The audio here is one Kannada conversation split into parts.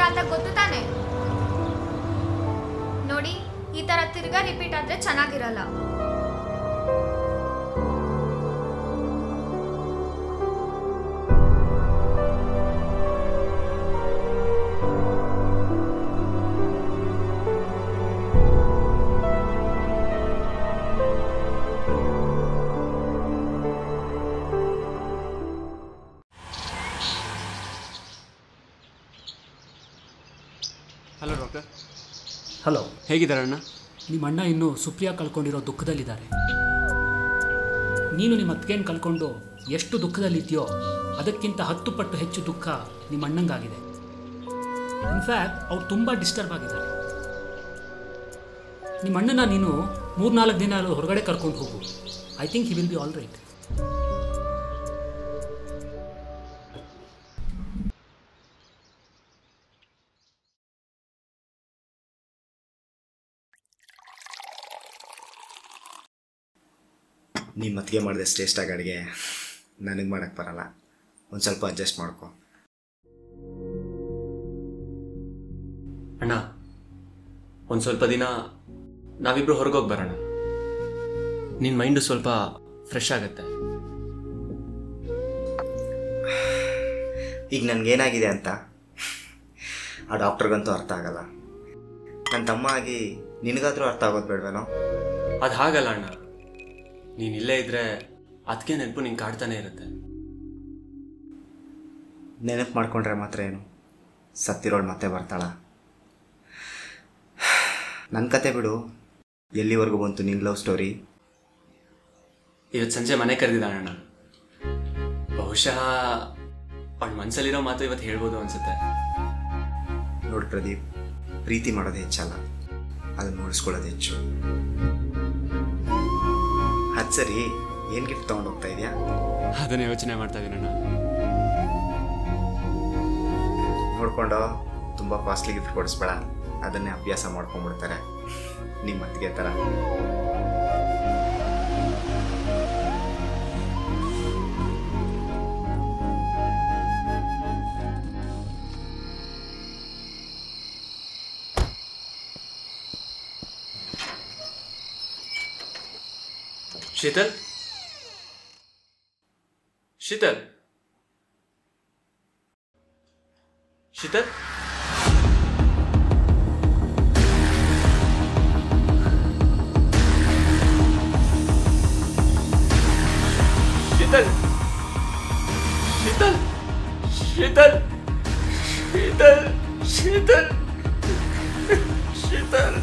ಅಂತ ಗೊತ್ತು ತಾನೆ. ನೋಡಿ, ಈ ತರ ತಿರ್ಗಾ ರಿಪೀಟ್ ಆದ್ರೆ ಚೆನ್ನಾಗಿರಲ್ಲ. Hello doctor. ಹಲೋ, ಹೇಗಿದ್ದಾರೆ ಅಣ್ಣ? ನಿಮ್ಮ ಅಣ್ಣ ಇನ್ನೂ ಸುಪ್ರಿಯಾ ಕಳ್ಕೊಂಡಿರೋ ದುಃಖದಲ್ಲಿದ್ದಾರೆ. ನೀನು ನಿಮ್ಮ ಅತ್ತಿಗೆಯನ್ನು ಕಳ್ಕೊಂಡು ಎಷ್ಟು ದುಃಖದಲ್ಲಿದೆಯೋ ಅದಕ್ಕಿಂತ 10 ಪಟ್ಟು ಹೆಚ್ಚು ದುಃಖ ನಿಮ್ಮ ಅಣ್ಣಂಗಾಗಿದೆ. ಇನ್ಫ್ಯಾಕ್ಟ್ ಅವ್ರು ತುಂಬ ಡಿಸ್ಟರ್ಬ್ ಆಗಿದ್ದಾರೆ. ನಿಮ್ಮ ಅಣ್ಣನ ನೀನು 3-4 ದಿನ ಹೊರಗಡೆ ಕರ್ಕೊಂಡು ಹೋಗು. I think he will be all right. ನಿಮ್ಮ ಮತ್ತಿಗೆ ಮಾಡಿದೆ ಟೇಸ್ಟಾಗಿ ಅಡುಗೆ ನನಗೆ ಮಾಡೋಕ್ಕೆ ಬರಲ್ಲ. ಒಂದು ಸ್ವಲ್ಪ ಅಡ್ಜಸ್ಟ್ ಮಾಡ್ಕೊ ಅಣ್ಣ. ಒಂದು ಸ್ವಲ್ಪ ದಿನ ನಾವಿಬ್ರು ಹೊರಗೋಗಿ ಬರೋಣ. ನಿನ್ನ ಮೈಂಡು ಸ್ವಲ್ಪ ಫ್ರೆಶ್ ಆಗುತ್ತೆ. ಈಗ ನನಗೇನಾಗಿದೆ ಅಂತ ಆ ಡಾಕ್ಟ್ರಿಗಂತೂ ಅರ್ಥ ಆಗಲ್ಲ. ನನ್ನ ತಮ್ಮ ಆಗಿ ನಿನಗಾದರೂ ಅರ್ಥ ಆಗೋದು ಬೇಡವೇನೋ? ಅದು ಹಾಗಲ್ಲ ಅಣ್ಣ. ನೀನು ಇಲ್ಲೇ ಇದ್ದರೆ ಅದಕ್ಕೆ ನೆನಪು ನಿಂಗೆ ಕಾಡ್ತಾನೆ ಇರುತ್ತೆ. ನೆನಪು ಮಾಡ್ಕೊಂಡ್ರೆ ಮಾತ್ರ ಏನು, ಸತ್ತಿರೋಳು ಮತ್ತೆ ಬರ್ತಾಳ? ನನ್ನ ಕತೆ ಬಿಡು. ಎಲ್ಲಿವರೆಗೂ ಬಂತು ನಿನ್ನ ಲವ್ ಸ್ಟೋರಿ? ಇವತ್ತು ಸಂಜೆ ಮನೆ ಕರೆದಿದ್ದಾಳಣ್ಣ. ಬಹುಶಃ ಅವಳ ಮನಸ್ಸಲ್ಲಿರೋ ಮಾತು ಇವತ್ತು ಹೇಳ್ಬೋದು ಅನ್ಸುತ್ತೆ. ನೋಡು ಪ್ರದೀಪ್, ಪ್ರೀತಿ ಮಾಡೋದು ಹೆಚ್ಚಲ್ಲ, ಅದನ್ನು ನೋಡಿಸ್ಕೊಳ್ಳೋದು ಹೆಚ್ಚು. ಅದು ಸರಿ, ಏನು ಗಿಫ್ಟ್ ತೊಗೊಂಡು ಹೋಗ್ತಾ ಇದೆಯಾ? ಅದನ್ನೇ ಯೋಚನೆ ಮಾಡ್ತಾ ಇದ್ದೀನಣ್ಣ. ನೋಡ್ಕೊಂಡು ತುಂಬ ಕಾಸ್ಟ್ಲಿ ಗಿಫ್ಟ್ ಕೊಡಿಸ್ಬೇಡ. ಅದನ್ನೇ ಅಭ್ಯಾಸ ಮಾಡ್ಕೊಂಡ್ಬಿಡ್ತಾರೆ ನಿಮ್ಮ ಅತ್ತಿಗೆ ಥರ. शीतल, शीतल, शीतल, शीतल, शीतल, शीतल, शीतल, शीतल, शीतल, शीतल.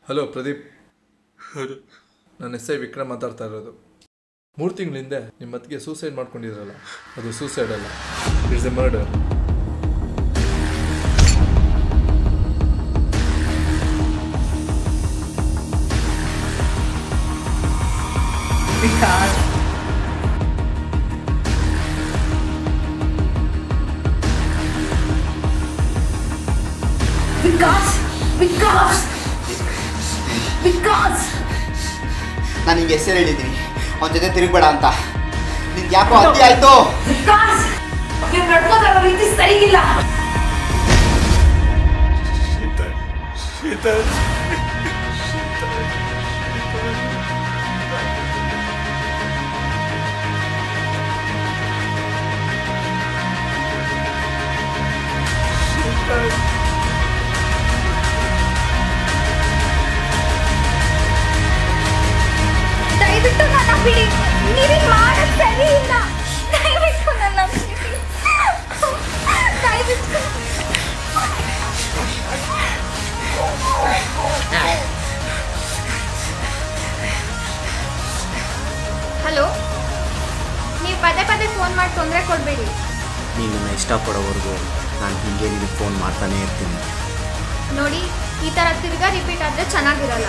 ಹಲೋ ಪ್ರದೀಪ್, ನಾನು ಎಸ್ ಐ ವಿಕ್ರಮ್ ಮಾತಾಡ್ತಾ ಇರೋದು. 3 ತಿಂಗಳ ಹಿಂದೆ ನಿಮ್ಮ ಅತ್ತಿಗೆ ಸೂಸೈಡ್ ಮಾಡ್ಕೊಂಡಿದ್ರಲ್ಲ, ಅದು ಸೂಸೈಡ್ ಅಲ್ಲ, ಇಟ್ಸ್ ಎ ಮರ್ಡರ್. ನಾನು ನಿಂಗೆ ಹೆಸರು ಹೇಳಿದ್ದೀನಿ ಅವನ ಜೊತೆ ತಿರುಗಬೇಡ ಅಂತ. ನಿನ್ಗೆ ಯಾಕೋ ಅತಿ ಆಯ್ತು. ಸರಿಗಿಲ್ಲ. ದಯವಿಟ್ಟು ನನ್ನ ಬಿಡಿ. ನೀವೇನು ಮಾಡೋದು ಸರಿ ಇಲ್ಲ. ದಯವಿಟ್ಟು ನನ್ನ ಬಿಡಿ. ದಯವಿಟ್ಟು. ಹಲೋ, ನೀವು ಪದೇ ಪದೇ ಫೋನ್ ಮಾಡಿ ತೊಂದರೆ ಕೊಡಬೇಡಿ. ನೀನು ನನ್ನ ಇಷ್ಟಪಡೋವರೆಗೂ ನಾನು ಹೀಗೆ ನಿನಗೆ ಫೋನ್ ಮಾಡ್ತಾನೇ ಇರ್ತೀನಿ. ನೋಡಿ, ಈ ಥರ ತಿರ್ಗಾ ರಿಪೀಟ್ ಆದರೆ ಚೆನ್ನಾಗಿರಲ್ಲ.